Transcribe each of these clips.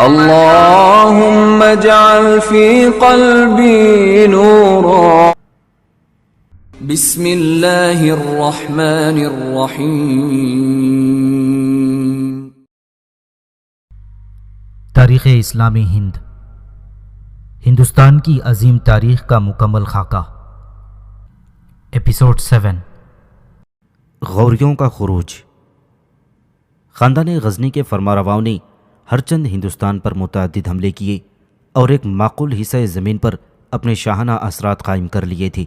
اللهم اجعل في قلبي نورا. بسم اللہ الرحمن الرحیم. تاریخ اسلامی ہند، ہندوستان کی عظیم تاریخ کا مکمل خاکہ. ایپیسوڈ 7، غوریوں کا خروج. خاندان غزنی کے فرمانرواؤں نے ہر چند ہندوستان پر متعدد حملے کیے اور ایک معقول حصہ زمین پر اپنے شاہانہ اثرات قائم کر لیے تھے،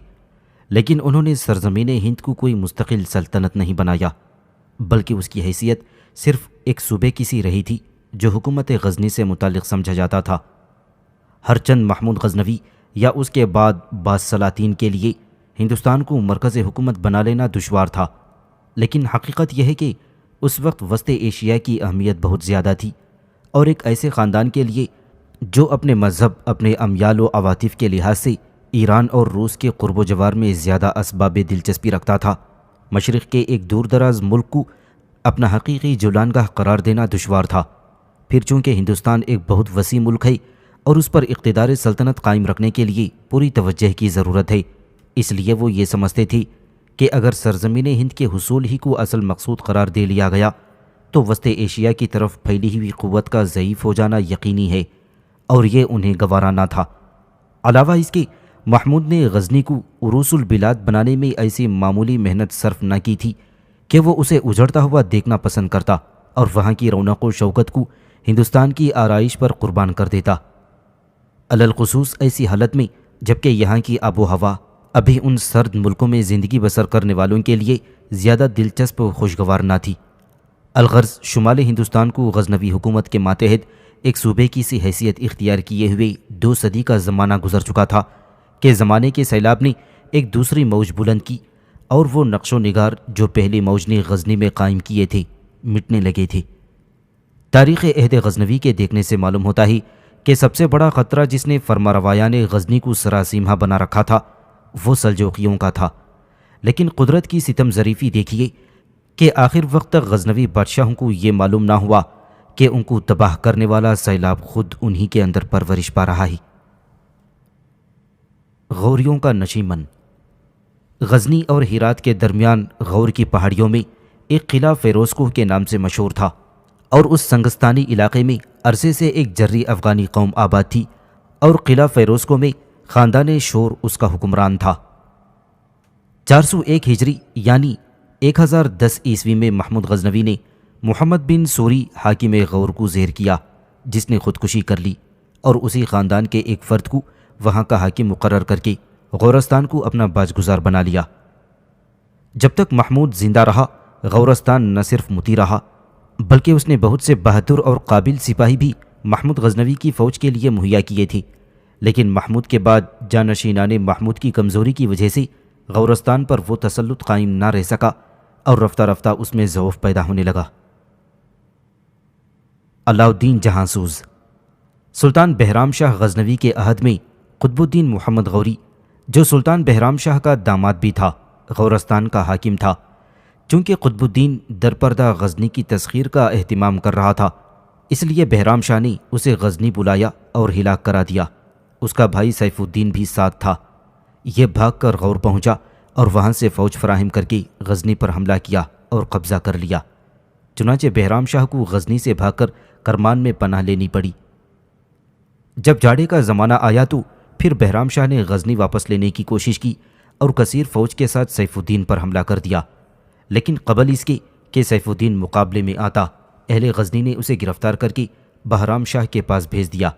لیکن انہوں نے سرزمین ہند کو کوئی مستقل سلطنت نہیں بنایا، بلکہ اس کی حیثیت صرف ایک صوبے کی سی رہی تھی جو حکومت غزنی سے متعلق سمجھا جاتا تھا. ہر چند محمود غزنوی یا اس کے بعد بعض سلاطین کے لیے ہندوستان کو مرکز حکومت بنا لینا دشوار تھا، لیکن حقیقت یہ ہے کہ اس وقت وسط ایشیا کی اہمیت بہت زیادہ تھی، اور ایک ایسے خاندان کے لیے جو اپنے مذہب، اپنے امیال و عواطف کے لحاظ سے ایران اور روس کے قرب و جوار میں زیادہ اسباب دلچسپی رکھتا تھا، مشرق کے ایک دور دراز ملک کو اپنا حقیقی جولانگاہ قرار دینا دشوار تھا. پھر چونکہ ہندوستان ایک بہت وسیع ملک ہے اور اس پر اقتدار سلطنت قائم رکھنے کے لیے پوری توجہ کی ضرورت ہے، اس لیے وہ یہ سمجھتے تھے کہ اگر سرزمین ہند کے حصول ہی کو اصل مقصود قرار دے لیا گیا تو وسط ایشیا کی طرف پھیلی ہوئی قوت کا ضعیف ہو جانا یقینی ہے، اور یہ انہیں گوارا نہ تھا. علاوہ اس کے محمود نے غزنی کو عروس البلاد بنانے میں ایسی معمولی محنت صرف نہ کی تھی کہ وہ اسے اجڑتا ہوا دیکھنا پسند کرتا اور وہاں کی رونق و شوکت کو ہندوستان کی آرائش پر قربان کر دیتا، علالخصوص ایسی حالت میں جبکہ یہاں کی آب و ہوا ابھی ان سرد ملکوں میں زندگی بسر کرنے والوں کے لیے زیادہ دلچسپ و خوشگوار نہ تھی. الغرض شمال ہندوستان کو غزنوی حکومت کے ماتحت ایک صوبے کی سی حیثیت اختیار کیے ہوئے 2 صدی کا زمانہ گزر چکا تھا کہ زمانے کے سیلاب نے ایک دوسری موج بلند کی، اور وہ نقش و نگار جو پہلی موج نے غزنی میں قائم کیے تھے مٹنے لگے تھے. تاریخ عہد غزنوی کے دیکھنے سے معلوم ہوتا ہے کہ سب سے بڑا خطرہ جس نے فرمانروایان غزنی کو سراسیمہ بنا رکھا تھا وہ سلجوقیوں کا تھا. لیکن قدرت کی ستم ظریفی دیکھیے کہ آخر وقت تک غزنوی بادشاہوں کو یہ معلوم نہ ہوا کہ ان کو تباہ کرنے والا سیلاب خود انہی کے اندر پرورش پا رہا ہے. غوریوں کا نشیمن. غزنی اور ہرات کے درمیان غور کی پہاڑیوں میں ایک قلعہ فیروز کوہ کے نام سے مشہور تھا، اور اس سنگستانی علاقے میں عرصے سے ایک جری افغانی قوم آباد تھی، اور قلعہ فیروز کوہ میں خاندان شور اس کا حکمران تھا. 401 ہجری یعنی 1010 عیسوی میں محمود غزنوی نے محمد بن سوری حاکم غور کو زیر کیا، جس نے خودکشی کر لی، اور اسی خاندان کے ایک فرد کو وہاں کا حاکم مقرر کر کے غورستان کو اپنا باجگزار بنا لیا. جب تک محمود زندہ رہا غورستان نہ صرف مطیع رہا بلکہ اس نے بہت سے بہادر اور قابل سپاہی بھی محمود غزنوی کی فوج کے لیے مہیا کیے تھے، لیکن محمود کے بعد جانشینان محمود کی کمزوری کی وجہ سے غورستان پر وہ تسلط قائم نہ رہ سکا، اور رفتہ رفتہ اس میں ضعف پیدا ہونے لگا. علاء الدین جہانسوز. سلطان بہرام شاہ غزنوی کے عہد میں قطب الدین محمد غوری، جو سلطان بہرام شاہ کا داماد بھی تھا، غورستان کا حاکم تھا. چونکہ قطب الدین درپردہ غزنی کی تسخیر کا اہتمام کر رہا تھا، اس لیے بہرام شاہ نے اسے غزنی بلایا اور ہلاک کرا دیا. اس کا بھائی سیف الدین بھی ساتھ تھا. یہ بھاگ کر غور پہنچا اور وہاں سے فوج فراہم کر کے غزنی پر حملہ کیا اور قبضہ کر لیا. چنانچہ بہرام شاہ کو غزنی سے بھاگ کر کرمان میں پناہ لینی پڑی. جب جاڑے کا زمانہ آیا تو پھر بہرام شاہ نے غزنی واپس لینے کی کوشش کی اور کثیر فوج کے ساتھ سیف الدین پر حملہ کر دیا، لیکن قبل اس کے کہ سیف الدین مقابلے میں آتا، اہل غزنی نے اسے گرفتار کر کے بہرام شاہ کے پاس بھیج دیا.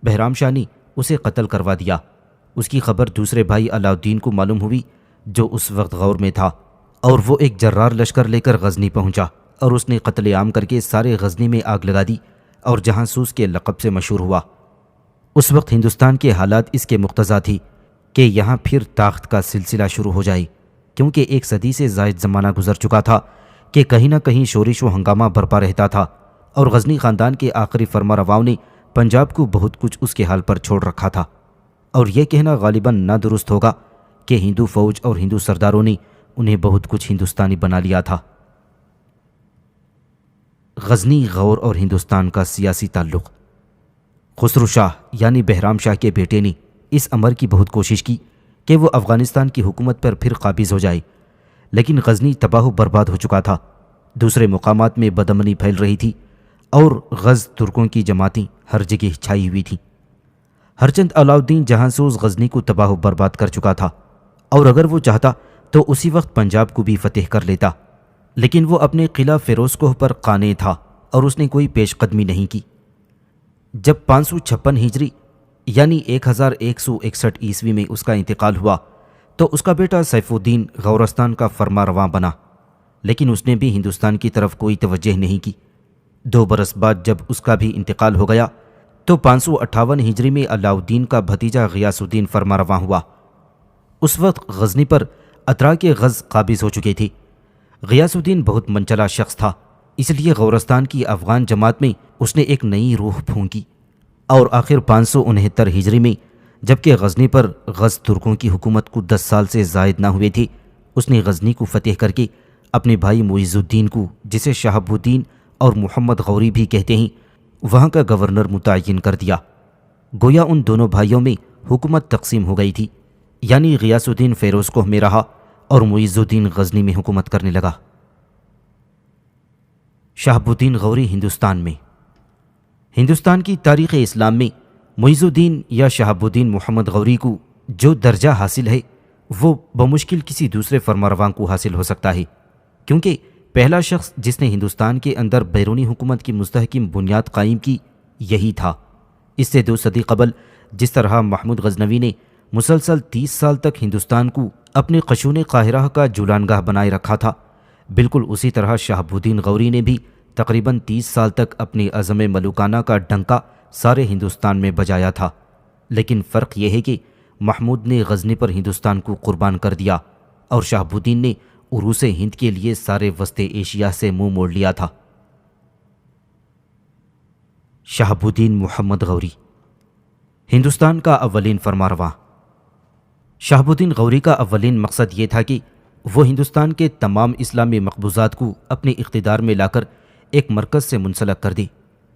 بہرام شاہ نے اسے قتل کروا دیا. اس کی خبر دوسرے بھائی علاء الدین کو معلوم ہوئی جو اس وقت غور میں تھا، اور وہ ایک جرار لشکر لے کر غزنی پہنچا اور اس نے قتل عام کر کے سارے غزنی میں آگ لگا دی اور جہانسوز کے لقب سے مشہور ہوا. اس وقت ہندوستان کے حالات اس کے مقتضا تھی کہ یہاں پھر تاخت کا سلسلہ شروع ہو جائے، کیونکہ 1 صدی سے زائد زمانہ گزر چکا تھا کہ کہیں نہ کہیں شورش و ہنگامہ برپا رہتا تھا، اور غزنی خاندان کے آخری فرمانرواؤں نے پنجاب کو بہت کچھ اس کے حال پر چھوڑ رکھا تھا. اور یہ کہنا غالباً نہ درست ہوگا کہ ہندو فوج اور ہندو سرداروں نے انہیں بہت کچھ ہندوستانی بنا لیا تھا. غزنی، غور اور ہندوستان کا سیاسی تعلق. خسرو شاہ یعنی بہرام شاہ کے بیٹے نے اس امر کی بہت کوشش کی کہ وہ افغانستان کی حکومت پر پھر قابض ہو جائے، لیکن غزنی تباہ و برباد ہو چکا تھا، دوسرے مقامات میں بدامنی پھیل رہی تھی اور غز ترکوں کی جماعتیں ہر جگہ چھائی ہوئی تھیں۔ ہرچند علاؤالدین جہاں سوز غزنی کو تباہ و برباد کر چکا تھا، اور اگر وہ چاہتا تو اسی وقت پنجاب کو بھی فتح کر لیتا، لیکن وہ اپنے قلعہ فیروز کوہ پر قانع تھا اور اس نے کوئی پیش قدمی نہیں کی۔ جب 556 ہجری یعنی 1161 عیسوی میں اس کا انتقال ہوا تو اس کا بیٹا سیف الدین غورستان کا فرما رواں بنا، لیکن اس نے بھی ہندوستان کی طرف کوئی توجہ نہیں کی۔ 2 برس بعد جب اس کا بھی انتقال ہو گیا تو 558 ہجری میں علاؤالدین کا بھتیجا غیاث الدین فرما رواں ہوا۔ اس وقت غزنی پر اتراک غز قابض ہو چکے تھے۔ غیاث الدین بہت منچلا شخص تھا، اس لیے غورستان کی افغان جماعت میں اس نے ایک نئی روح پھونکی، اور آخر 569 ہجری میں جبکہ غزنی پر غز ترکوں کی حکومت کو 10 سال سے زائد نہ ہوئے تھے، اس نے غزنی کو فتح کر کے اپنے بھائی معز الدین کو، جسے شہاب الدین اور محمد غوری بھی کہتے ہیں، وہاں کا گورنر متعین کر دیا۔ گویا ان دونوں بھائیوں میں حکومت تقسیم ہو گئی تھی، یعنی غیاث الدین فیروز کوہ میں رہا اور معز الدین غزنی میں حکومت کرنے لگا۔ شہاب الدین غوری ہندوستان کی تاریخ اسلام میں معز الدین یا شہاب الدین محمد غوری کو جو درجہ حاصل ہے وہ بمشکل کسی دوسرے فرمانرواں کو حاصل ہو سکتا ہے، کیونکہ پہلا شخص جس نے ہندوستان کے اندر بیرونی حکومت کی مستحکم بنیاد قائم کی یہی تھا۔ اس سے 2 صدی قبل جس طرح محمود غزنوی نے مسلسل 30 سال تک ہندوستان کو اپنے قشون قاہرہ کا جولانگاہ بنائے رکھا تھا، بالکل اسی طرح شہاب الدین غوری نے بھی تقریباً 30 سال تک اپنی عزم ملوکانہ کا ڈنکا سارے ہندوستان میں بجایا تھا، لیکن فرق یہ ہے کہ محمود نے غزنی پر ہندوستان کو قربان کر دیا اور شہاب الدین نے عروس ہند کے لیے سارے وسط ایشیا سے منہ موڑ لیا تھا۔ شہاب الدین محمد غوری ہندوستان کا اولین فرمانرواں۔ شہاب الدین غوری کا اولین مقصد یہ تھا کہ وہ ہندوستان کے تمام اسلامی مقبوضات کو اپنے اقتدار میں لا کر ایک مرکز سے منسلک کر دے۔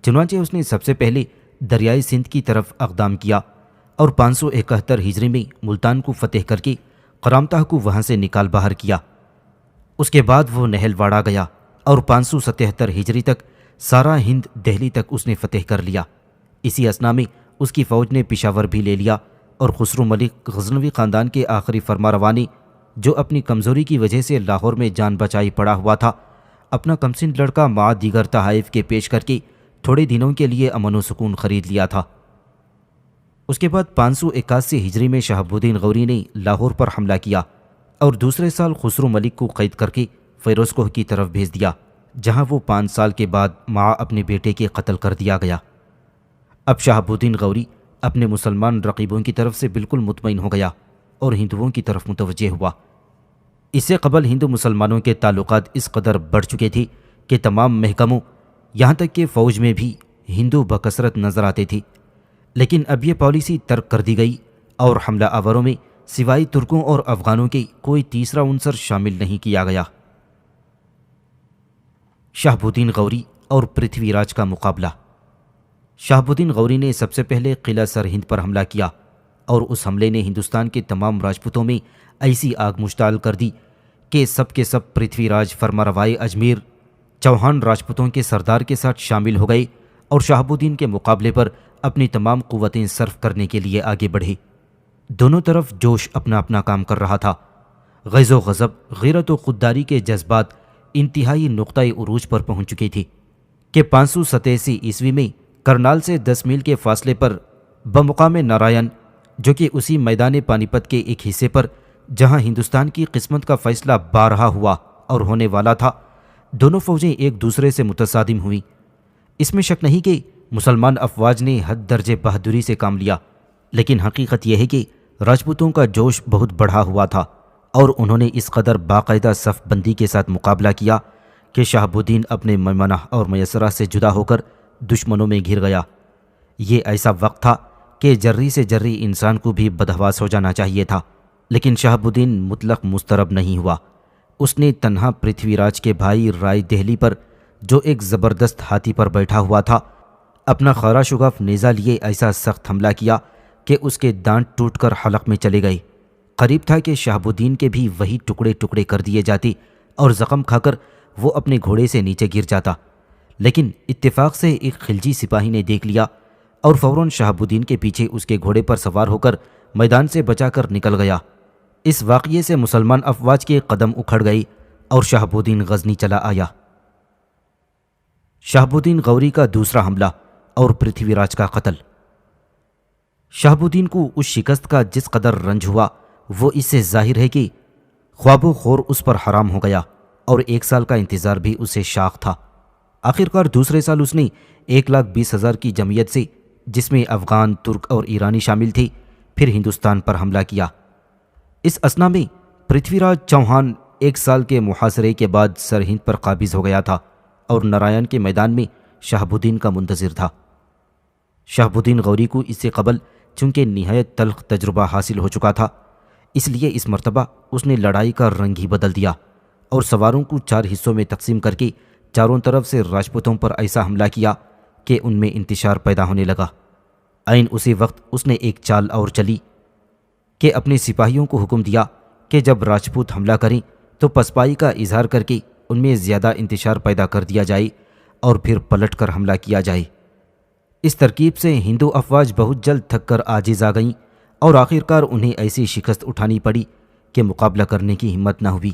چنانچہ اس نے سب سے پہلے دریائے سندھ کی طرف اقدام کیا اور 571 ہجری میں ملتان کو فتح کر کے قرامتہ کو وہاں سے نکال باہر کیا۔ اس کے بعد وہ نہل واڑہ گیا اور 577 ہجری تک سارا ہند دہلی تک اس نے فتح کر لیا۔ اسی اثنا میں اس کی فوج نے پشاور بھی لے لیا اور خسرو ملک غزنوی خاندان کے آخری فرمانروا نے، جو اپنی کمزوری کی وجہ سے لاہور میں جان بچائی پڑا ہوا تھا، اپنا کمسن لڑکا مع دیگر تحائف کے پیش کر کے تھوڑے دنوں کے لیے امن و سکون خرید لیا تھا۔ اس کے بعد 581 ہجری میں شہاب الدین غوری نے لاہور پر حملہ کیا اور دوسرے سال خسرو ملک کو قید کر کے فیروز کوہ کی طرف بھیج دیا، جہاں وہ 5 سال کے بعد مع اپنے بیٹے کے قتل کر دیا گیا۔ اب شہاب الدین غوری اپنے مسلمان رقیبوں کی طرف سے بالکل مطمئن ہو گیا اور ہندوؤں کی طرف متوجہ ہوا۔ اس سے قبل ہندو مسلمانوں کے تعلقات اس قدر بڑھ چکے تھے کہ تمام محکموں یہاں تک کہ فوج میں بھی ہندو بکثرت نظر آتے تھے، لیکن اب یہ پالیسی ترک کر دی گئی اور حملہ آوروں میں سوائے ترکوں اور افغانوں کے کوئی تیسرا عنصر شامل نہیں کیا گیا۔ شہاب الدین غوری اور پرتھوی راج کا مقابلہ۔ شہاب الدین غوری نے سب سے پہلے قلعہ سرہند پر حملہ کیا اور اس حملے نے ہندوستان کے تمام راجپوتوں میں ایسی آگ مشتعل کر دی کہ سب کے سب پرتھوی راج فرمانروائے اجمیر چوہان راجپوتوں کے سردار کے ساتھ شامل ہو گئے اور شہاب الدین کے مقابلے پر اپنی تمام قوتیں صرف کرنے کے لیے آگے بڑھے۔ دونوں طرف جوش اپنا اپنا کام کر رہا تھا۔ غیظ و غضب، غیرت و خودداری کے جذبات انتہائی نقطۂ عروج پر پہنچ چکے تھے کہ 587 عیسوی میں کرنال سے 10 میل کے فاصلے پر بمقام نارائن، جو کہ اسی میدان پانی پت کے ایک حصے پر جہاں ہندوستان کی قسمت کا فیصلہ بارہا ہوا اور ہونے والا تھا، دونوں فوجیں ایک دوسرے سے متصادم ہوئیں۔ اس میں شک نہیں کہ مسلمان افواج نے حد درجے بہادری سے کام لیا، لیکن حقیقت یہ ہے کہ راجپوتوں کا جوش بہت بڑھا ہوا تھا اور انہوں نے اس قدر باقاعدہ صف بندی کے ساتھ مقابلہ کیا کہ شہاب الدین اپنے میمنہ اور میسرہ سے جدا ہو کر دشمنوں میں گھر گیا۔ یہ ایسا وقت تھا کہ جری سے جری انسان کو بھی بدحواس ہو جانا چاہیے تھا، لیکن شہاب الدین مطلق مضطرب نہیں ہوا۔ اس نے تنہا پرتھوی راج کے بھائی رائے دہلی پر، جو ایک زبردست ہاتھی پر بیٹھا ہوا تھا، اپنا خارا شگاف نیزہ لیے ایسا سخت حملہ کیا کہ اس کے دانت ٹوٹ کر حلق میں چلے گئے۔ قریب تھا کہ شہاب الدین کے بھی وہی ٹکڑے ٹکڑے کر دیے جاتے اور زخم کھا کر وہ اپنے گھوڑے سے نیچے گر جاتا، لیکن اتفاق سے ایک خلجی سپاہی نے دیکھ لیا اور فوراً شہاب الدین کے پیچھے اس کے گھوڑے پر سوار ہو کر میدان سے بچا کر نکل گیا۔ اس واقعے سے مسلمان افواج کے قدم اکھڑ گئی اور شہاب الدین غزنی چلا آیا۔ شہاب الدین غوری کا دوسرا حملہ اور پرتھوی راج کا قتل۔ شہاب الدین کو اس شکست کا جس قدر رنج ہوا وہ اس سے ظاہر ہے کہ خواب و خور اس پر حرام ہو گیا اور 1 سال کا انتظار بھی اسے شاق تھا۔ آخرکار دوسرے سال اس نے 1,20,000 کی جمعیت سے، جس میں افغان، ترک اور ایرانی شامل تھے، پھر ہندوستان پر حملہ کیا۔ اس اثنا میں پرتھوی راج چوہان 1 سال کے محاصرے کے بعد سرہند پر قابض ہو گیا تھا اور نارائن کے میدان میں شہاب الدین کا منتظر تھا۔ شہاب الدین غوری کو اس سے قبل چونکہ نہایت تلخ تجربہ حاصل ہو چکا تھا، اس لیے اس مرتبہ اس نے لڑائی کا رنگ ہی بدل دیا اور سواروں کو 4 حصوں میں تقسیم کر کے چاروں طرف سے راجپوتوں پر ایسا حملہ کیا کہ ان میں انتشار پیدا ہونے لگا۔ عین اسی وقت اس نے ایک چال اور چلی کہ اپنے سپاہیوں کو حکم دیا کہ جب راجپوت حملہ کریں تو پسپائی کا اظہار کر کے ان میں زیادہ انتشار پیدا کر دیا جائے اور پھر پلٹ کر حملہ کیا جائے۔ اس ترکیب سے ہندو افواج بہت جلد تھک کر عاجز آ گئیں اور آخرکار انہیں ایسی شکست اٹھانی پڑی کہ مقابلہ کرنے کی ہمت نہ ہوئی۔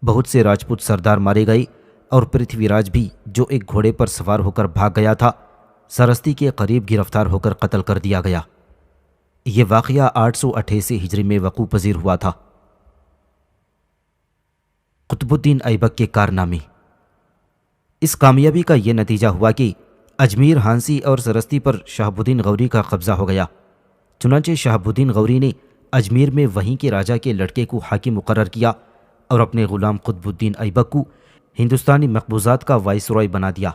بہت سے راجپوت سردار مارے گئے اور پرتھوی راج بھی، جو ایک گھوڑے پر سوار ہو کر بھاگ گیا تھا، سرستی کے قریب گرفتار ہو کر قتل کر دیا گیا۔ یہ واقعہ 888 ہجری میں وقوع پذیر ہوا تھا۔ قطب الدین ایبک کے کارنامے۔ اس کامیابی کا یہ نتیجہ ہوا کہ اجمیر، ہانسی اور سرستی پر شہاب الدین غوری کا قبضہ ہو گیا۔ چنانچہ شہاب الدین غوری نے اجمیر میں وہیں کے راجا کے لڑکے کو حاکم مقرر کیا اور اپنے غلام قطب الدین ایبک کو ہندوستانی مقبوضات کا وائسرائے بنا دیا۔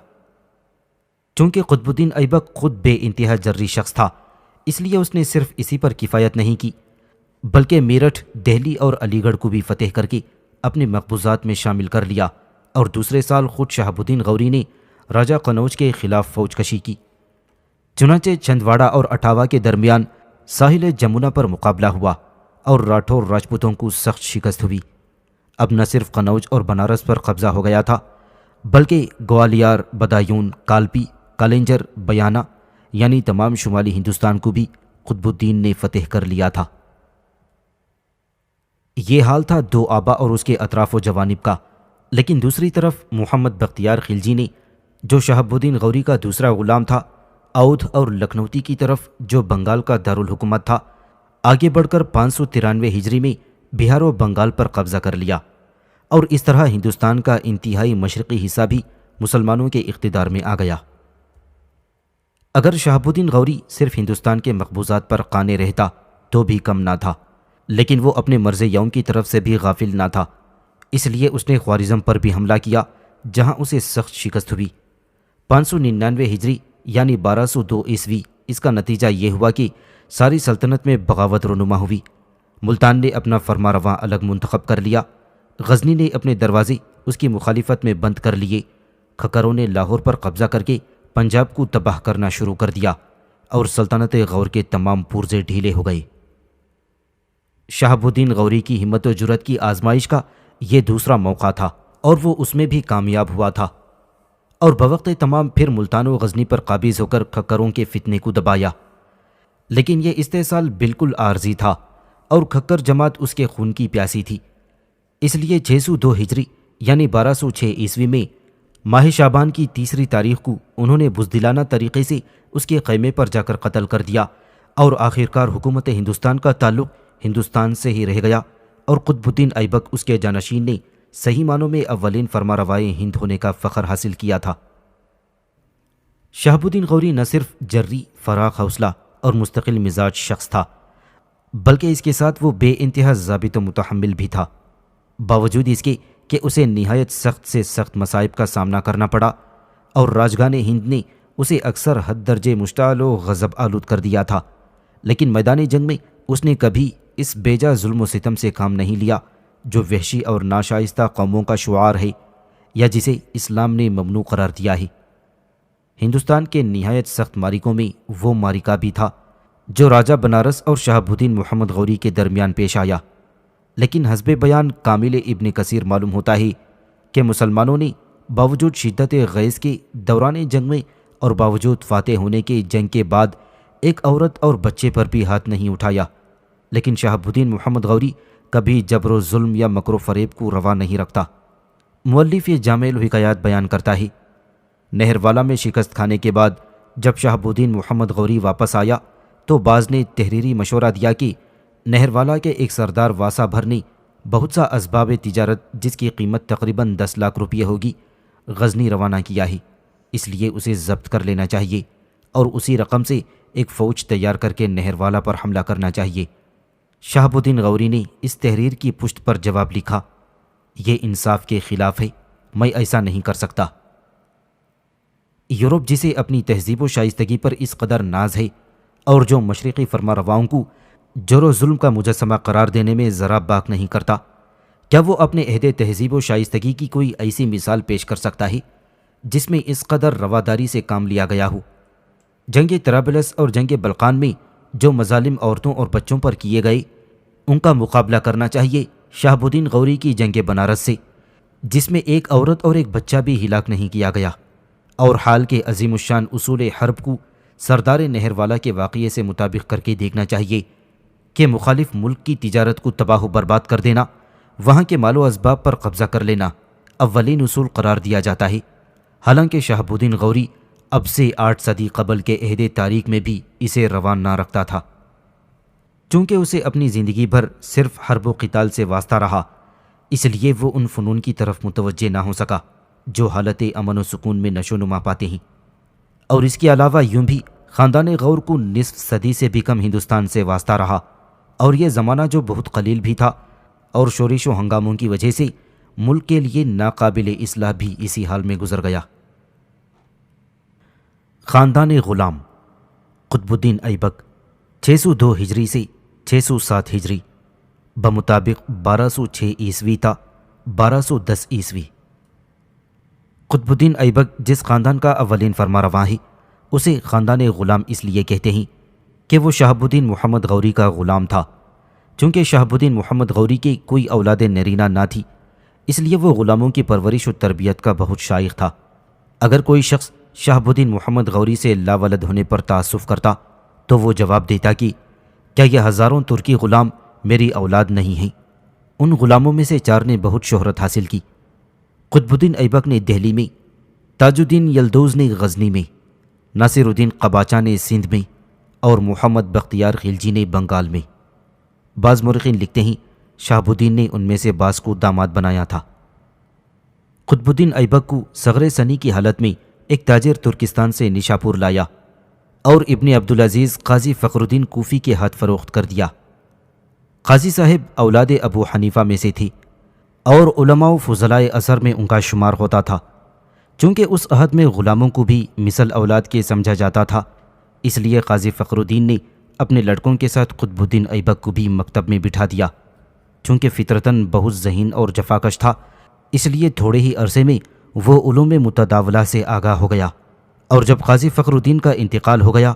چونکہ قطب الدین ایبک خود بے انتہا جری شخص تھا، اس لیے اس نے صرف اسی پر کفایت نہیں کی بلکہ میرٹھ، دہلی اور علی گڑھ کو بھی فتح کر کے اپنے مقبوضات میں شامل کر لیا، اور دوسرے سال خود شہاب الدین غوری نے راجہ قنوج کے خلاف فوج کشی کی۔ چنانچہ چھندواڑہ اور اٹاوا کے درمیان ساحل جمنا پر مقابلہ ہوا اور راٹھور راجپوتوں کو سخت شکست ہوئی۔ اب نہ صرف قنوج اور بنارس پر قبضہ ہو گیا تھا بلکہ گوالیار، بدایون، کالپی، کالنجر، بیانہ یعنی تمام شمالی ہندوستان کو بھی قطب الدین نے فتح کر لیا تھا۔ یہ حال تھا دو آبا اور اس کے اطراف و جوانب کا، لیکن دوسری طرف محمد بختیار خلجی نے، جو شہاب الدین غوری کا دوسرا غلام تھا، اودھ اور لکھنوتی کی طرف، جو بنگال کا دارالحکومت تھا، آگے بڑھ کر 593 ہجری میں بہار و بنگال پر قبضہ کر لیا، اور اس طرح ہندوستان کا انتہائی مشرقی حصہ بھی مسلمانوں کے اقتدار میں آ گیا۔ اگر شہاب الدین غوری صرف ہندوستان کے مقبوضات پر قانے رہتا تو بھی کم نہ تھا، لیکن وہ اپنے مرز یوم کی طرف سے بھی غافل نہ تھا، اس لیے اس نے خوارزم پر بھی حملہ کیا جہاں اسے سخت شکست ہوئی۔ 599 ہجری یعنی 1202 عیسوی اس کا نتیجہ یہ ہوا کہ ساری سلطنت میں بغاوت رونما ہوئی۔ ملتان نے اپنا فرما رواں الگ منتخب کر لیا، غزنی نے اپنے دروازے اس کی مخالفت میں بند کر لیے، کھکروں نے لاہور پر قبضہ کر کے پنجاب کو تباہ کرنا شروع کر دیا، اور سلطنت غور کے تمام پرزے ڈھیلے ہو گئے۔ شہاب الدین غوری کی ہمت و جرأت کی آزمائش کا یہ دوسرا موقع تھا، اور وہ اس میں بھی کامیاب ہوا تھا، اور بوقت تمام پھر ملتان و غزنی پر قابض ہو کر کھکروں کے فتنے کو دبایا۔ لیکن یہ استحصال بالکل عارضی تھا، اور کھکر جماعت اس کے خون کی پیاسی تھی، اس لیے 602 ہجری یعنی 1206 عیسوی میں ماہ شعبان کی 3 تاریخ کو انہوں نے بزدلانہ طریقے سے اس کے خیمے پر جا کر قتل کر دیا، اور آخرکار حکومت ہندوستان کا تعلق ہندوستان سے ہی رہ گیا، اور قطب الدین ایبک اس کے جانشین نے صحیح معنوں میں اولین فرمانروائے ہند ہونے کا فخر حاصل کیا تھا۔ شہاب الدین غوری نہ صرف جری، فراخ حوصلہ اور مستقل مزاج شخص تھا، بلکہ اس کے ساتھ وہ بے انتہا ضابط و متحمل بھی تھا، باوجود اس کے کہ اسے نہایت سخت سے سخت مصائب کا سامنا کرنا پڑا، اور راجگان ہند نے اسے اکثر حد درجے مشتعل و غضب آلود کر دیا تھا، لیکن میدان جنگ میں اس نے کبھی اس بیجا ظلم و ستم سے کام نہیں لیا جو وحشی اور ناشائستہ قوموں کا شعار ہے، یا جسے اسلام نے ممنوع قرار دیا ہے۔ ہندوستان کے نہایت سخت معرکوں میں وہ معرکہ بھی تھا جو راجہ بنارس اور شہاب الدین محمد غوری کے درمیان پیش آیا، لیکن حسب بیان کامل ابن کثیر معلوم ہوتا ہے کہ مسلمانوں نے باوجود شدت غیظ کے دوران جنگ میں اور باوجود فاتح ہونے کے جنگ کے بعد ایک عورت اور بچے پر بھی ہاتھ نہیں اٹھایا، لیکن شہاب الدین محمد غوری کبھی جبر و ظلم یا مکر و فریب کو روا نہیں رکھتا۔ مؤلف یہ جامع الحکایات بیان کرتا ہے، نہر والا میں شکست کھانے کے بعد جب شہاب الدین محمد غوری واپس آیا تو بعض نے تحریری مشورہ دیا کہ نہر والا کے ایک سردار واسا بھر نے بہت سا اسباب تجارت جس کی قیمت تقریباً 10 لاکھ روپیہ ہوگی غزنی روانہ کیا ہے، اس لیے اسے ضبط کر لینا چاہیے اور اسی رقم سے ایک فوج تیار کر کے نہر والا پر حملہ کرنا چاہیے۔ شہاب الدین غوری نے اس تحریر کی پشت پر جواب لکھا، یہ انصاف کے خلاف ہے، میں ایسا نہیں کر سکتا۔ یورپ جسے اپنی تہذیب و شائستگی پر اس قدر ناز ہے اور جو مشرقی فرما رواؤں کو جور و ظلم کا مجسمہ قرار دینے میں ذرا باک نہیں کرتا، کیا وہ اپنے عہد تہذیب و شائستگی کی کوئی ایسی مثال پیش کر سکتا ہے جس میں اس قدر رواداری سے کام لیا گیا ہو؟ جنگ طرابلس اور جنگ بلقان میں جو مظالم عورتوں اور بچوں پر کیے گئے ان کا مقابلہ کرنا چاہیے شہاب الدین غوری کی جنگ بنارس سے، جس میں ایک عورت اور ایک بچہ بھی ہلاک نہیں کیا گیا، اور حال کے عظیم الشان اصول حرب کو سردار نہر والا کے واقعے سے مطابق کر کے دیکھنا چاہیے کہ مخالف ملک کی تجارت کو تباہ و برباد کر دینا، وہاں کے مال و اسباب پر قبضہ کر لینا اولین اصول قرار دیا جاتا ہے، حالانکہ شہاب الدین غوری اب سے 8 صدی قبل کے عہد تاریخ میں بھی اسے روان نہ رکھتا تھا۔ چونکہ اسے اپنی زندگی بھر صرف حرب و قتال سے واسطہ رہا، اس لیے وہ ان فنون کی طرف متوجہ نہ ہو سکا جو حالت امن و سکون میں نشو نما پاتے ہیں، اور اس کے علاوہ یوں بھی خاندان غور کو نصف صدی سے بھی کم ہندوستان سے واسطہ رہا، اور یہ زمانہ جو بہت قلیل بھی تھا اور شورش و ہنگاموں کی وجہ سے ملک کے لیے ناقابل اصلاح بھی اسی حال میں گزر گیا۔ خاندان غلام قطب الدین ایبک 602 ہجری سے 607 ہجری بمطابق 1206 عیسوی تا 1210 عیسوی۔ قطب الدین ایبک جس خاندان کا اولین فرما رواں ہے اسے خاندان غلام اس لیے کہتے ہیں کہ وہ شہاب الدین محمد غوری کا غلام تھا۔ چونکہ شہاب الدین محمد غوری کی کوئی اولاد نرینہ نہ تھی، اس لیے وہ غلاموں کی پرورش و تربیت کا بہت شائق تھا۔ اگر کوئی شخص شہاب الدین محمد غوری سے لاولد ہونے پر تعصف کرتا تو وہ جواب دیتا کہ کیا یہ ہزاروں ترکی غلام میری اولاد نہیں ہیں؟ ان غلاموں میں سے 4 نے بہت شہرت حاصل کی۔ قطب الدین ایبک نے دہلی میں، تاج الدین یلدوز نے غزنی میں، ناصر الدین قباچہ نے سندھ میں، اور محمد بختیار خلجی نے بنگال میں۔ بعض مورخین لکھتے ہیں شہاب الدین نے ان میں سے بعض کو داماد بنایا تھا۔ قطب الدین ایبک کو صغر سنی کی حالت میں ایک تاجر ترکستان سے نشاپور لایا اور ابن عبدالعزیز قاضی فخر الدین کوفی کے ہاتھ فروخت کر دیا۔ قاضی صاحب اولاد ابو حنیفہ میں سے تھی اور علماء و فضلاء اثر میں ان کا شمار ہوتا تھا۔ چونکہ اس عہد میں غلاموں کو بھی مثل اولاد کے سمجھا جاتا تھا، اس لیے قاضی فخر الدین نے اپنے لڑکوں کے ساتھ قطب الدین ایبک کو بھی مکتب میں بٹھا دیا۔ چونکہ فطرتاً بہت ذہین اور جفاکش تھا، اس لیے تھوڑے ہی عرصے میں وہ علوم متداولہ سے آگاہ ہو گیا، اور جب قاضی فخر الدین کا انتقال ہو گیا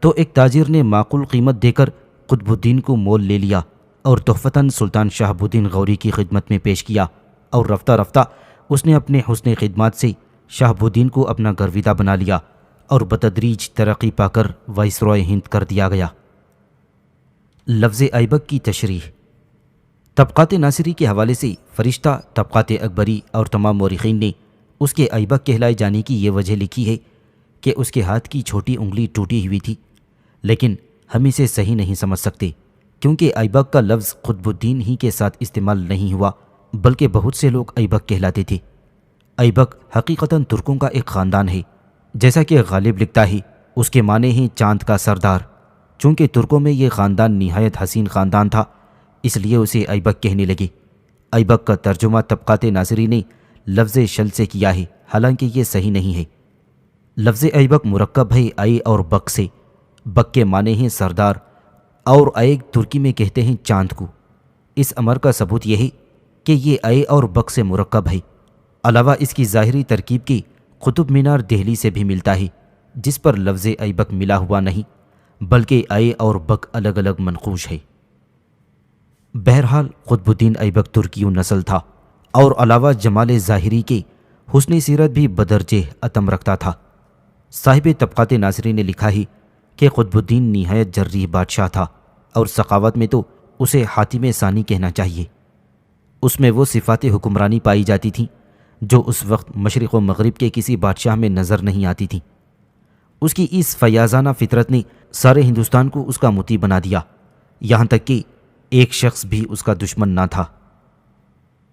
تو ایک تاجر نے معقول قیمت دے کر قطب الدین کو مول لے لیا اور تحفتاً سلطان شہاب الدین غوری کی خدمت میں پیش کیا، اور رفتہ رفتہ اس نے اپنے حسن خدمات سے شہاب الدین کو اپنا گرویدہ بنا لیا اور بتدریج ترقی پا کر وائسرائے ہند کر دیا گیا۔ لفظ ایبک کی تشریح۔ طبقات ناصری کے حوالے سے فرشتہ، طبقات اکبری اور تمام مورخین نے اس کے ایبک کہلائے جانے کی یہ وجہ لکھی ہے کہ اس کے ہاتھ کی چھوٹی انگلی ٹوٹی ہوئی تھی، لیکن ہم اسے صحیح نہیں سمجھ سکتے کیونکہ ایبک کا لفظ قطب الدین ہی کے ساتھ استعمال نہیں ہوا، بلکہ بہت سے لوگ ایبک کہلاتے تھے۔ ایبک حقیقتاً ترکوں کا ایک خاندان ہے، جیسا کہ غالب لکھتا ہے اس کے معنی ہیں چاند کا سردار۔ چونکہ ترکوں میں یہ خاندان نہایت حسین خاندان تھا، اس لیے اسے ایبک کہنے لگے۔ ایبک کا ترجمہ طبقات ناصری نے لفظ شل سے کیا ہے، حالانکہ یہ صحیح نہیں ہے۔ لفظ ایبک مرکب ہے ای اور بک سے۔ بک کے معنی ہیں سردار، اور ایگ ترکی میں کہتے ہیں چاند کو۔ اس امر کا ثبوت یہ ہے کہ یہ اے اور بک سے مرکب ہے۔ علاوہ اس کی ظاہری ترکیب کے قطب مینار دہلی سے بھی ملتا ہے، جس پر لفظ ایبک ملا ہوا نہیں بلکہ اے اور بک الگ الگ منقوش ہے۔ بہرحال قطب الدین ایبک ترکی نسل تھا اور علاوہ جمال ظاہری کے حسن سیرت بھی بدرجہ اتم رکھتا تھا۔ صاحب طبقات ناصری نے لکھا ہے کہ قطب الدین نہایت جرح بادشاہ تھا اور سخاوت میں تو اسے حاتم ثانی کہنا چاہیے۔ اس میں وہ صفات حکمرانی پائی جاتی تھیں جو اس وقت مشرق و مغرب کے کسی بادشاہ میں نظر نہیں آتی تھیں۔ اس کی اس فیاضانہ فطرت نے سارے ہندوستان کو اس کا مطیع بنا دیا، یہاں تک کہ ایک شخص بھی اس کا دشمن نہ تھا۔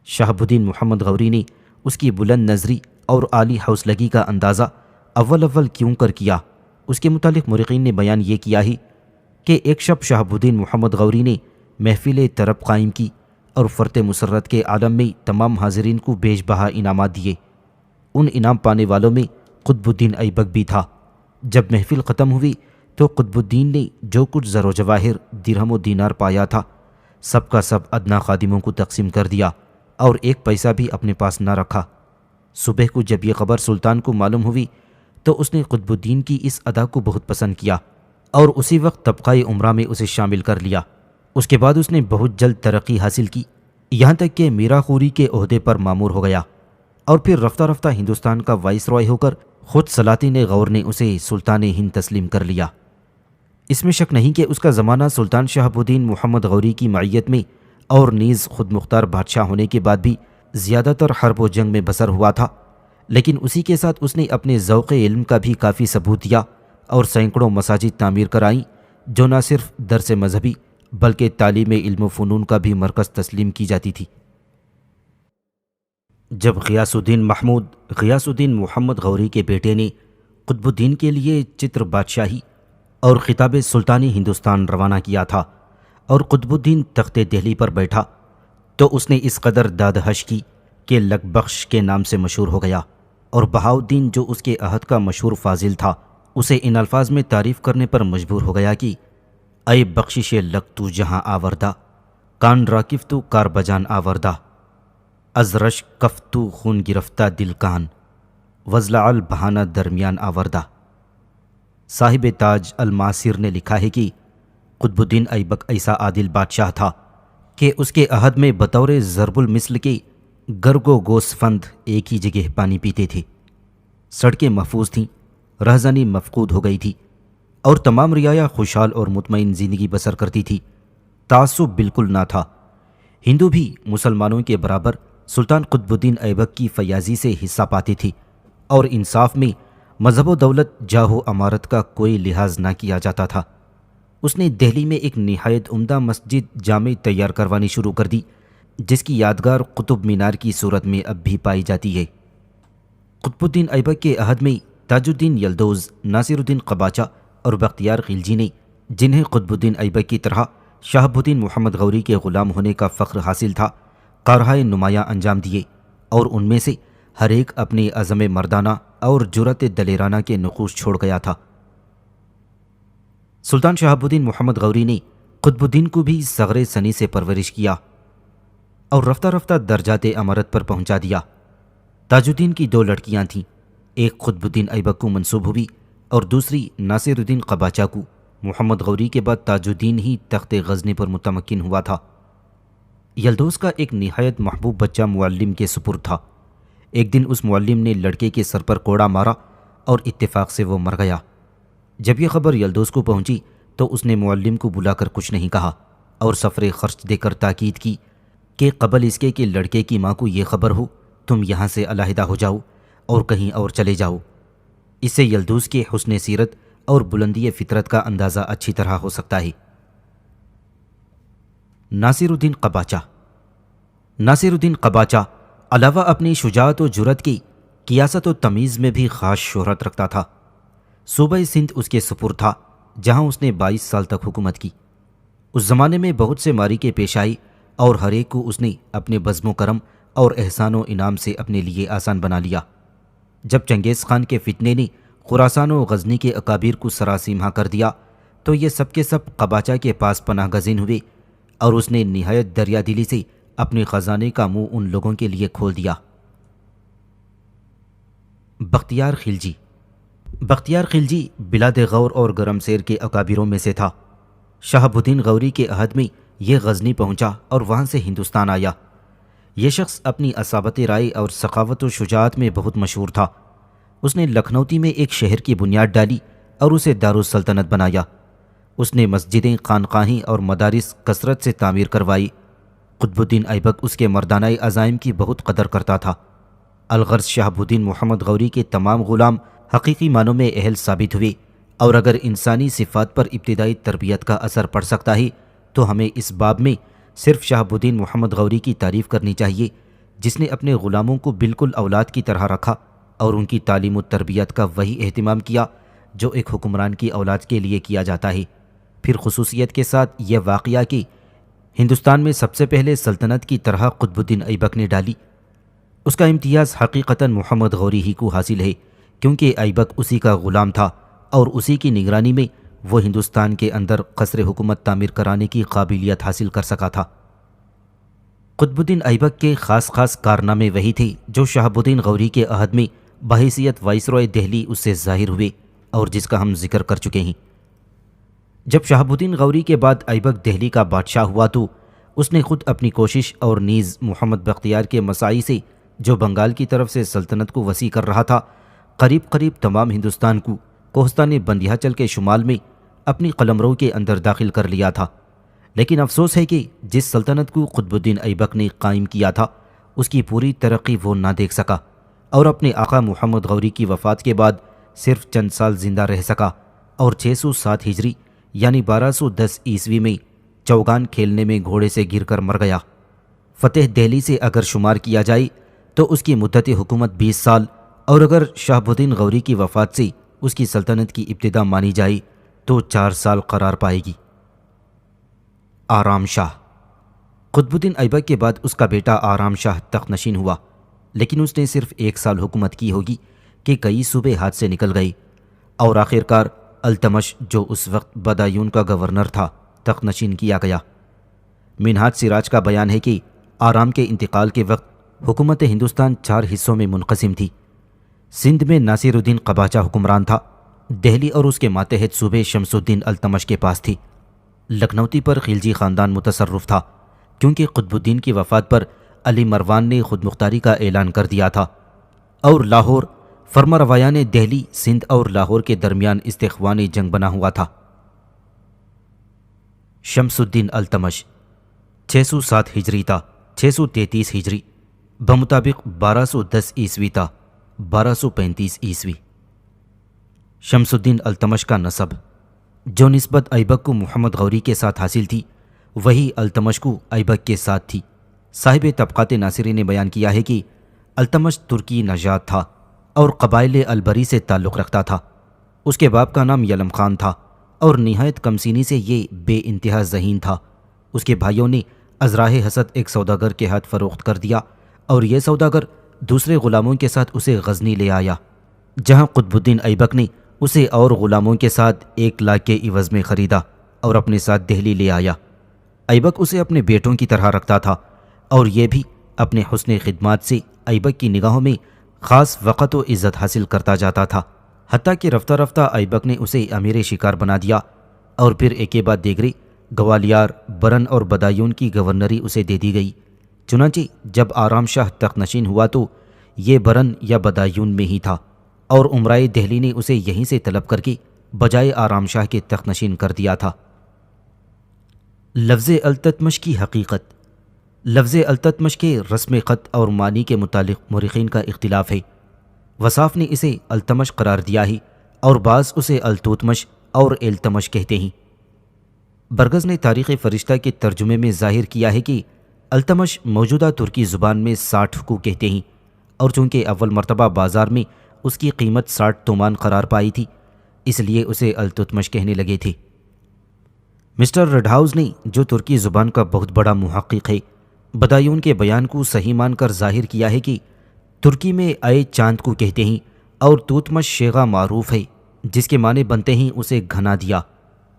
شہاب الدین محمد غوری نے اس کی بلند نظری اور عالی حوصلگی کا اندازہ اول کیوں کر کیا۔ اس کے متعلق مورخین نے بیان یہ کیا ہے کہ ایک شب شہاب الدین محمد غوری نے محفل طرب قائم کی اور فرت مسرت کے عالم میں تمام حاضرین کو بیش بہا انعامات دیے۔ ان انعام پانے والوں میں قطب الدین ایبک بھی تھا۔ جب محفل ختم ہوئی تو قطب الدین نے جو کچھ زر و جواہر درہم و دینار پایا تھا سب کا سب ادنا خادموں کو تقسیم کر دیا اور ایک پیسہ بھی اپنے پاس نہ رکھا۔ صبح کو جب یہ خبر سلطان کو معلوم ہوئی تو اس نے قطب الدین کی اس ادا کو بہت پسند کیا اور اسی وقت طبقہ عمرہ میں اسے شامل کر لیا۔ اس کے بعد اس نے بہت جلد ترقی حاصل کی، یہاں تک کہ میرا خوری کے عہدے پر مامور ہو گیا اور پھر رفتہ رفتہ ہندوستان کا وائس رائے ہو کر خود سلاطین غور نے اسے سلطان ہند تسلیم کر لیا۔ اس میں شک نہیں کہ اس کا زمانہ سلطان شہاب الدین محمد غوری کی معیت میں اور نیز خود مختار بادشاہ ہونے کے بعد بھی زیادہ تر حرب و جنگ میں بسر ہوا تھا، لیکن اسی کے ساتھ اس نے اپنے ذوق علم کا بھی کافی ثبوت دیا اور سینکڑوں مساجد تعمیر کرائیں جو نہ صرف درس مذہبی بلکہ تعلیم علم و فنون کا بھی مرکز تسلیم کی جاتی تھی۔ جب غیاث الدین محمد غوری کے بیٹے نے قطب الدین کے لیے چتر بادشاہی اور خطاب سلطانی ہندوستان روانہ کیا تھا اور قطب الدین تخت دہلی پر بیٹھا تو اس نے اس قدر دادہش کی کہ لک بخش کے نام سے مشہور ہو گیا، اور بہاؤالدین جو اس کے عہد کا مشہور فاضل تھا اسے ان الفاظ میں تعریف کرنے پر مجبور ہو گیا کہ اے بخشش لک تو جہاں آوردہ، کان راکف تو کار بجان آوردہ، از رش کف تو خون گرفتہ دل کان، وزلع البہانہ درمیان آوردہ۔ صاحب تاج الماسر نے لکھا ہے کہ قطب الدین ایبک ایسا عادل بادشاہ تھا کہ اس کے عہد میں بطور ضرب المثل کے گرگ و گوسفند ایک ہی جگہ پانی پیتے تھے، سڑکیں محفوظ تھیں، رہزنی مفقود ہو گئی تھی اور تمام رعایا خوشحال اور مطمئن زندگی بسر کرتی تھی۔ تعصب بالکل نہ تھا۔ ہندو بھی مسلمانوں کے برابر سلطان قطب الدین ایبک کی فیاضی سے حصہ پاتے تھے اور انصاف میں مذہب و دولت جاہ و امارت کا کوئی لحاظ نہ کیا جاتا تھا۔ اس نے دہلی میں ایک نہایت عمدہ مسجد جامع تیار کروانی شروع کر دی جس کی یادگار قطب مینار کی صورت میں اب بھی پائی جاتی ہے۔ قطب الدین ایبک کے عہد میں تاج الدین یلدوز، ناصر الدین قباچہ اور بختیار خلجی نے، جنہیں قطب الدین ایبک کی طرح شہاب الدین محمد غوری کے غلام ہونے کا فخر حاصل تھا، کارہائے نمایاں انجام دیے اور ان میں سے ہر ایک اپنے عزم مردانہ اور جرأت دلیرانہ کے نقوش چھوڑ گیا تھا۔ سلطان شہاب الدین محمد غوری نے قطب الدین کو بھی صغر سنی سے پرورش کیا اور رفتہ رفتہ درجات امارت پر پہنچا دیا۔ تاج الدین کی 2 لڑکیاں تھیں، ایک قطب الدین ایبک کو منسوب ہوئی اور دوسری ناصر الدین قباچہ کو۔ محمد غوری کے بعد تاج الدین ہی تخت غزنی پر متمکن ہوا تھا۔ یلدوز کا ایک نہایت محبوب بچہ معلم کے سپرد تھا۔ ایک دن اس معلم نے لڑکے کے سر پر کوڑا مارا اور اتفاق سے وہ مر گیا۔ جب یہ خبر یلدوز کو پہنچی تو اس نے معلم کو بلا کر کچھ نہیں کہا اور سفر خرچ دے کر تاکید کی کہ قبل اس کے کہ لڑکے کی ماں کو یہ خبر ہو تم یہاں سے علیحدہ ہو جاؤ اور کہیں اور چلے جاؤ۔ اس سے یلدوز کے حسن سیرت اور بلندی فطرت کا اندازہ اچھی طرح ہو سکتا ہے۔ ناصر الدین قباچہ علاوہ اپنی شجاعت و جرأت کی قیاست و تمیز میں بھی خاص شہرت رکھتا تھا۔ صوبہ سندھ اس کے سپرد تھا جہاں اس نے 22 سال تک حکومت کی۔ اس زمانے میں بہت سے معرکے پیش آئی اور ہر ایک کو اس نے اپنے بزم و کرم اور احسان و انعام سے اپنے لیے آسان بنا لیا۔ جب چنگیز خان کے فتنے نے خراسان و غزنی کے اکابر کو سراسیمہ کر دیا تو یہ سب کے سب قباچہ کے پاس پناہ گزین ہوئے اور اس نے نہایت دریا دلی سے اپنے خزانے کا منہ ان لوگوں کے لیے کھول دیا۔ بختیار خلجی بختیار خلجی بلاد غور اور گرم سیر کے اکابروں میں سے تھا۔ شہاب الدین غوری کے عہد میں یہ غزنی پہنچا اور وہاں سے ہندوستان آیا۔ یہ شخص اپنی اصابت رائے اور سخاوت و شجاعت میں بہت مشہور تھا۔ اس نے لکھنوتی میں ایک شہر کی بنیاد ڈالی اور اسے دارالسلطنت بنایا۔ اس نے مسجدیں، خانقاہیں اور مدارس کثرت سے تعمیر کروائی۔ قطب الدین ایبک اس کے مردانہ عزائم کی بہت قدر کرتا تھا۔ الغرض شہاب الدین محمد غوری کے تمام غلام حقیقی معنوں میں اہل ثابت ہوئے، اور اگر انسانی صفات پر ابتدائی تربیت کا اثر پڑ سکتا ہے تو ہمیں اس باب میں صرف شہاب الدین محمد غوری کی تعریف کرنی چاہیے، جس نے اپنے غلاموں کو بالکل اولاد کی طرح رکھا اور ان کی تعلیم و تربیت کا وہی اہتمام کیا جو ایک حکمران کی اولاد کے لیے کیا جاتا ہے۔ پھر خصوصیت کے ساتھ یہ واقعہ کہ ہندوستان میں سب سے پہلے سلطنت کی طرح قطب الدین ایبک نے ڈالی۔ اس کا امتیاز حقیقتاً محمد غوری ہی کو حاصل ہے، کیونکہ ایبک اسی کا غلام تھا اور اسی کی نگرانی میں وہ ہندوستان کے اندر قصر حکومت تعمیر کرانے کی قابلیت حاصل کر سکا تھا۔ قطب الدین ایبک کے خاص کارنامے وہی تھے جو شہاب الدین غوری کے عہد میں بحیثیت وائسرائے دہلی اس سے ظاہر ہوئے اور جس کا ہم ذکر کر چکے ہیں۔ جب شہاب الدین غوری کے بعد ایبک دہلی کا بادشاہ ہوا تو اس نے خود اپنی کوشش اور نیز محمد بختیار کے مساعی سے، جو بنگال کی طرف سے سلطنت کو وسیع کر رہا تھا، قریب تمام ہندوستان کو کوہستان بندیاچل کے شمال میں اپنی قلمرو کے اندر داخل کر لیا تھا۔ لیکن افسوس ہے کہ جس سلطنت کو قطب الدین ایبک نے قائم کیا تھا اس کی پوری ترقی وہ نہ دیکھ سکا، اور اپنے آقا محمد غوری کی وفات کے بعد صرف چند سال زندہ رہ سکا اور 607 ہجری یعنی 1210 عیسوی میں چوگان کھیلنے میں گھوڑے سے گر کر مر گیا۔ فتح دہلی سے اگر شمار کیا جائے تو اس کی مدت حکومت 20 سال، اور اگر شہاب الدین غوری کی وفات سے اس کی سلطنت کی ابتدا مانی جائے تو 4 سال قرار پائے گی۔ آرام شاہ قطب الدین ایبک کے بعد اس کا بیٹا آرام شاہ تخت نشین ہوا، لیکن اس نے صرف 1 سال حکومت کی ہوگی کہ کئی صوبے ہاتھ سے نکل گئے، اور آخرکار التمش جو اس وقت بدایون کا گورنر تھا تخت نشین کیا گیا۔ منہاج سراج کا بیان ہے کہ آرام کے انتقال کے وقت حکومت ہندوستان 4 حصوں میں منقسم تھی۔ سندھ میں ناصر الدین قباچہ حکمران تھا، دہلی اور اس کے ماتحت صوبے شمس الدین التمش کے پاس تھی، لکھنوتی پر خلجی خاندان متصرف تھا کیونکہ قطب الدین کی وفات پر علی مروان نے خود مختاری کا اعلان کر دیا تھا، اور لاہور فرمانروایان دہلی سندھ اور لاہور کے درمیان استخوانی جنگ بنا ہوا تھا۔ شمس الدین التمش 607 ہجری تا 633 ہجری بمطابق 1210 عیسوی تا 1235 عیسوی۔ شمس الدین التمش کا نسب جو نسبت ایبک کو محمد غوری کے ساتھ حاصل تھی وہی التمش کو ایبک کے ساتھ تھی۔ صاحب طبقات ناصری نے بیان کیا ہے کہ التمش ترکی نژاد تھا اور قبائل البری سے تعلق رکھتا تھا۔ اس کے باپ کا نام یلم خان تھا اور نہایت کمسینی سے یہ بے انتہا ذہین تھا۔ اس کے بھائیوں نے ازراہ حسد ایک سوداگر کے ہاتھ فروخت کر دیا اور یہ سوداگر دوسرے غلاموں کے ساتھ اسے غزنی لے آیا، جہاں قطب الدین ایبک نے اسے اور غلاموں کے ساتھ 1 لاکھ کے عوض میں خریدا اور اپنے ساتھ دہلی لے آیا۔ ایبک اسے اپنے بیٹوں کی طرح رکھتا تھا اور یہ بھی اپنے حسن خدمات سے ایبک کی نگاہوں میں خاص وقت و عزت حاصل کرتا جاتا تھا، حتیٰ کہ رفتہ رفتہ ایبک نے اسے امیر شکار بنا دیا اور پھر ایک کے بعد دیگرے گوالیار، برن اور بدایون کی گورنری اسے دے دی گئی۔ چنانچہ جب آرام شاہ تخت نشین ہوا تو یہ برن یا بدایون میں ہی تھا، اور امرائے دہلی نے اسے یہیں سے طلب کر کے بجائے آرام شاہ کے تخت نشین کر دیا تھا۔ لفظ التتمش کی حقیقت لفظ التتمش کے رسم خط اور معنی کے متعلق مورخین کا اختلاف ہے۔ وصاف نے اسے التمش قرار دیا ہے اور بعض اسے التوتمش اور التمش کہتے ہیں۔ برگز نے تاریخ فرشتہ کے ترجمے میں ظاہر کیا ہے کہ التمش موجودہ ترکی زبان میں 60 کو کہتے ہیں، اور چونکہ اول مرتبہ بازار میں اس کی قیمت 60 تومان قرار پائی تھی اس لیے اسے التتمش کہنے لگے تھے۔ مسٹر رڈہاؤز نے، جو ترکی زبان کا بہت بڑا محقق ہے، بدایون کے بیان کو صحیح مان کر ظاہر کیا ہے کہ ترکی میں آئے چاند کو کہتے ہیں اور توتمش شیغہ معروف ہے جس کے معنی بنتے ہیں اسے گھنا دیا،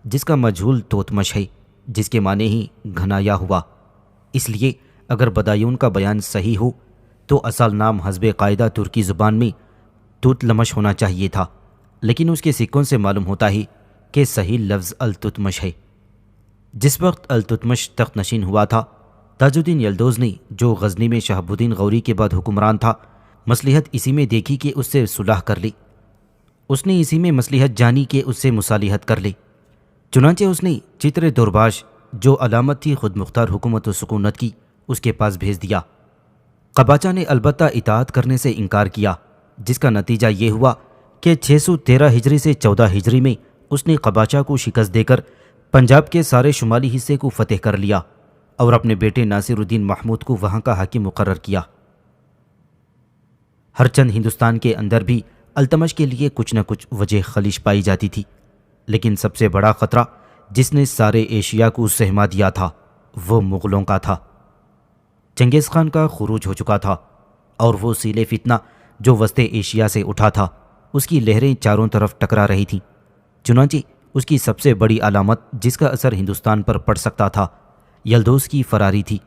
جس کا مجہول توتمش ہے جس کے معنی ہی گھنایا ہوا۔ اس لیے اگر بدایون کا بیان صحیح ہو تو اصل نام حسب قاعدہ ترکی زبان میں توت لمش ہونا چاہیے تھا، لیکن اس کے سکوں سے معلوم ہوتا ہے کہ صحیح لفظ التتمش ہے۔ جس وقت التتمش تخت نشین ہوا تھا، تاج الدین یلدوز نے، جو غزنی میں شہاب الدین غوری کے بعد حکمران تھا، مصلحت اسی میں دیکھی کہ اس سے صلح کر لی۔ اس نے اسی میں مصلحت جانی کہ اس سے مصالحت کر لے۔ چنانچہ اس نے چتر دورباش، جو علامت تھی خود مختار حکومت و سکونت کی، اس کے پاس بھیج دیا۔ قباچہ نے البتہ اطاعت کرنے سے انکار کیا، جس کا نتیجہ یہ ہوا کہ 613 ہجری سے 14 ہجری میں اس نے قباچہ کو شکست دے کر پنجاب کے سارے شمالی حصے کو فتح کر لیا اور اپنے بیٹے ناصر الدین محمود کو وہاں کا حاکم مقرر کیا۔ ہر چند ہندوستان کے اندر بھی التمش کے لیے کچھ نہ کچھ وجہ خلیش پائی جاتی تھی، لیکن سب سے بڑا خطرہ جس نے سارے ایشیا کو سہما دیا تھا وہ مغلوں کا تھا۔ چنگیز خان کا خروج ہو چکا تھا اور وہ سیل فتنہ جو وسط ایشیا سے اٹھا تھا، اس کی لہریں چاروں طرف ٹکرا رہی تھیں۔ چنانچہ اس کی سب سے بڑی علامت جس کا اثر ہندوستان پر پڑ سکتا تھا، یلدوز کی فراری تھی،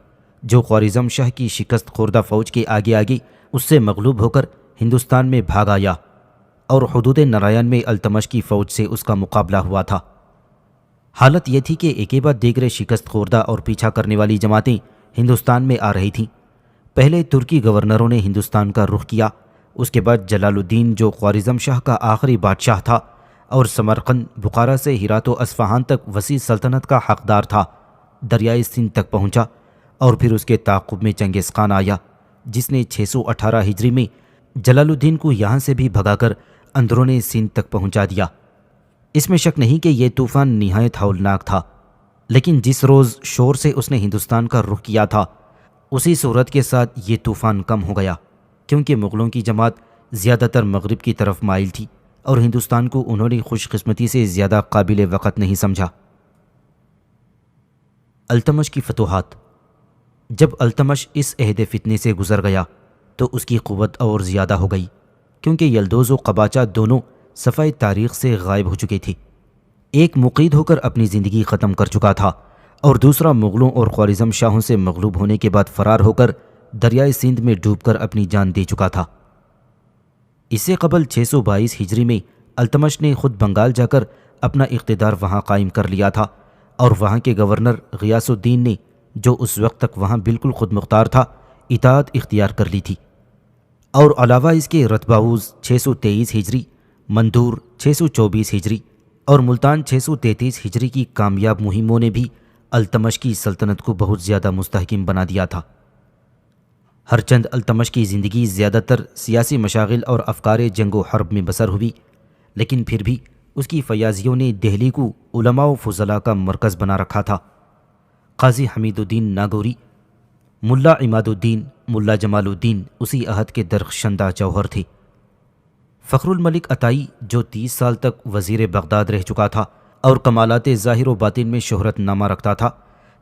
جو خوارزم شاہ کی شکست خوردہ فوج کے آگے آگے اس سے مغلوب ہو کر ہندوستان میں بھاگ آیا اور حدود نارائن میں التمش کی فوج سے اس کا مقابلہ ہوا تھا۔ حالت یہ تھی کہ ایک بعد دیگر شکست خوردہ اور پیچھا کرنے والی جماعتیں ہندوستان میں آ رہی تھیں۔ پہلے ترکی گورنروں نے ہندوستان کا رخ کیا، اس کے بعد جلال الدین، جو خوارزم شاہ کا آخری بادشاہ تھا اور سمرقند، بخارا سے ہرات و اصفہان تک وسیع سلطنت کا حقدار تھا، دریائے سندھ تک پہنچا، اور پھر اس کے تعاقب میں چنگیز خان آیا، جس نے 618 ہجری میں جلال الدین کو یہاں سے بھی بھگا کر اندرون سندھ تک پہنچا دیا۔ اس میں شک نہیں کہ یہ طوفان نہایت ہولناک تھا، لیکن جس روز شور سے اس نے ہندوستان کا رخ کیا تھا، اسی صورت کے ساتھ یہ طوفان کم ہو گیا، کیونکہ مغلوں کی جماعت زیادہ تر مغرب کی طرف مائل تھی اور ہندوستان کو انہوں نے خوش قسمتی سے زیادہ قابل وقت نہیں سمجھا۔ التمش کی فتوحات۔ جب التمش اس عہد فتنے سے گزر گیا تو اس کی قوت اور زیادہ ہو گئی، کیونکہ یلدوز و قباچہ دونوں صفحہ تاریخ سے غائب ہو چکے تھے۔ ایک مقید ہو کر اپنی زندگی ختم کر چکا تھا اور دوسرا مغلوں اور خوارزم شاہوں سے مغلوب ہونے کے بعد فرار ہو کر دریائے سندھ میں ڈوب کر اپنی جان دے چکا تھا۔ اس سے قبل 622 ہجری میں التمش نے خود بنگال جا کر اپنا اقتدار وہاں قائم کر لیا تھا اور وہاں کے گورنر غیاث الدین نے، جو اس وقت تک وہاں بالکل خود مختار تھا، اطاعت اختیار کر لی تھی۔ اور علاوہ اس کے رتباؤز 623 ہجری، مندور 624 ہجری اور ملتان 633 ہجری کی کامیاب مہموں نے بھی التمش کی سلطنت کو بہت زیادہ مستحکم بنا دیا تھا۔ ہر چند التمش کی زندگی زیادہ تر سیاسی مشاغل اور افکار جنگ و حرب میں بسر ہوئی، لیکن پھر بھی اس کی فیاضیوں نے دہلی کو علماء و فضلاء کا مرکز بنا رکھا تھا۔ قاضی حمید الدین ناگوری، ملا عماد الدین، ملا جمال الدین اسی عہد کے درخشندہ جوہر تھے۔ فخر الملک عطائی، جو 30 سال تک وزیر بغداد رہ چکا تھا اور کمالات ظاہر و باطن میں شہرت نامہ رکھتا تھا،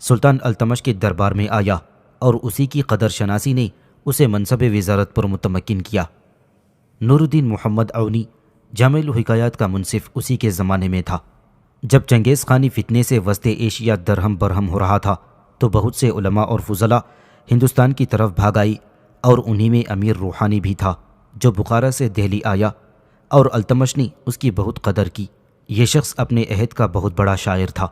سلطان التمش کے دربار میں آیا اور اسی کی قدر شناسی نے اسے منصب وزارت پر متمکن کیا۔ نور الدین محمد عونی، جامع الحکایات کا منصف، اسی کے زمانے میں تھا۔ جب چنگیز خانی فتنے سے وسط ایشیا درہم برہم ہو رہا تھا تو بہت سے علماء اور فضلاء ہندوستان کی طرف بھاگ آئی، اور انہی میں امیر روحانی بھی تھا، جو بخارا سے دہلی آیا اور التمش نے اس کی بہت قدر کی۔ یہ شخص اپنے عہد کا بہت بڑا شاعر تھا۔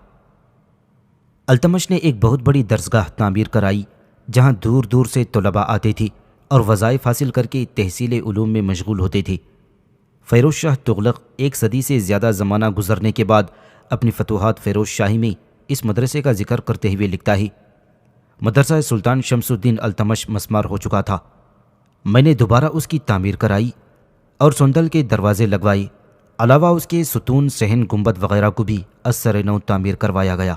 التمش نے ایک بہت بڑی درسگاہ تعمیر کرائی، جہاں دور دور سے طلباء آتے تھے اور وظائف حاصل کر کے تحصیل علوم میں مشغول ہوتے تھے۔ فیروز شاہ تغلق 1 صدی سے زیادہ زمانہ گزرنے کے بعد اپنی فتوحات فیروز شاہی میں اس مدرسے کا ذکر کرتے ہوئے لکھتا ہے، مدرسہ سلطان شمس الدین التمش مسمار ہو چکا تھا، میں نے دوبارہ اس کی تعمیر کرائی اور سندل کے دروازے لگوائے، علاوہ اس کے ستون، صحن، گنبد وغیرہ کو بھی از سر نو تعمیر کروایا گیا۔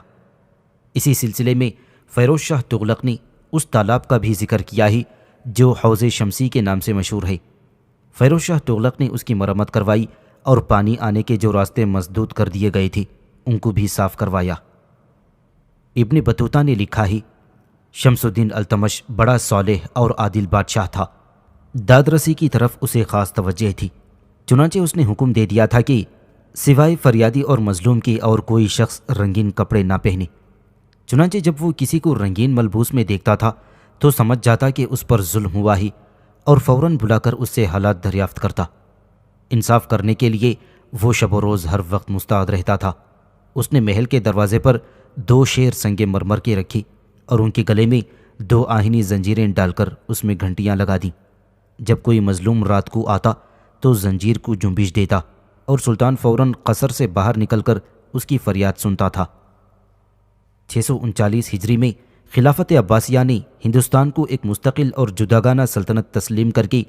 اسی سلسلے میں فیروز شاہ تغلق نے اس تالاب کا بھی ذکر کیا ہے جو حوض شمسی کے نام سے مشہور ہے۔ فیروز شاہ تغلق نے اس کی مرمت کروائی اور پانی آنے کے جو راستے مسدود کر دیے گئے تھے ان کو بھی صاف کروایا۔ ابن بطوطہ نے لکھا ہے، شمس الدین التمش بڑا صالح اور عادل بادشاہ تھا، داد رسی کی طرف اسے خاص توجہ تھی، چنانچہ اس نے حکم دے دیا تھا کہ سوائے فریادی اور مظلوم کے اور کوئی شخص رنگین کپڑے نہ پہنے۔ چنانچہ جب وہ کسی کو رنگین ملبوس میں دیکھتا تھا تو سمجھ جاتا کہ اس پر ظلم ہوا ہی، اور فوراً بلا کر اس سے حالات دریافت کرتا۔ انصاف کرنے کے لیے وہ شب و روز ہر وقت مستعد رہتا تھا۔ اس نے محل کے دروازے پر 2 شیر سنگ مرمر کے رکھی اور ان کے گلے میں 2 آہنی زنجیریں ڈال کر اس میں گھنٹیاں لگا دیں۔ جب کوئی مظلوم رات کو آتا تو زنجیر کو جنبش دیتا اور سلطان فوراً قصر سے باہر نکل کر اس کی فریاد سنتا تھا۔ 639 ہجری میں خلافت عباسیہ نے ہندوستان کو ایک مستقل اور جداگانہ سلطنت تسلیم کر کے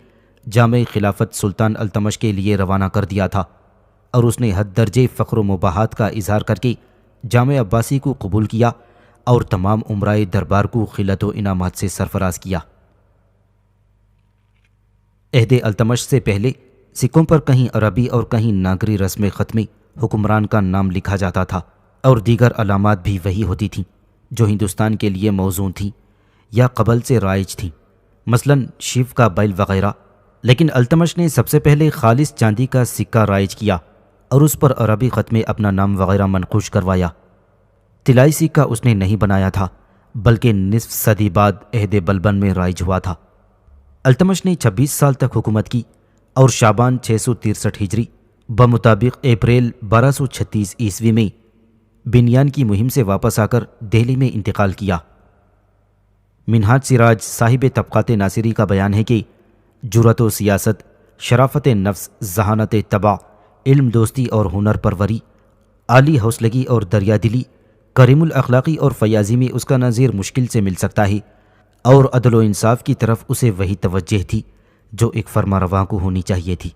جامع خلافت سلطان التمش کے لیے روانہ کر دیا تھا، اور اس نے حد درجے فخر و مباحات کا اظہار کر کے جامع عباسی کو قبول کیا اور تمام امرائے دربار کو خلعت و انعامات سے سرفراز کیا۔ عہد التمش سے پہلے سکوں پر کہیں عربی اور کہیں ناگری رسم ختم حکمران کا نام لکھا جاتا تھا، اور دیگر علامات بھی وہی ہوتی تھیں جو ہندوستان کے لیے موزوں تھیں یا قبل سے رائج تھیں، مثلاً شیو کا بیل وغیرہ۔ لیکن التمش نے سب سے پہلے خالص چاندی کا سکہ رائج کیا اور اس پر عربی خط میں اپنا نام وغیرہ منقوش کروایا۔ طلائی سکہ اس نے نہیں بنایا تھا، بلکہ نصف صدی بعد عہد بلبن میں رائج ہوا تھا۔ التمش نے 26 سال تک حکومت کی اور شعبان 663 ہجری بمطابق اپریل 1236 عیسوی میں بنیان کی مہم سے واپس آ کر دہلی میں انتقال کیا۔ منہاج سراج صاحب طبقات ناصری کا بیان ہے کہ جرأت و سیاست، شرافت نفس، ذہانت طبع، علم دوستی اور ہنر پروری، عالی حوصلگی اور دریا دلی، کریم الاخلاقی اور فیاضی میں اس کا نظیر مشکل سے مل سکتا ہے، اور عدل و انصاف کی طرف اسے وہی توجہ تھی جو ایک فرمانرواں کو ہونی چاہیے تھی۔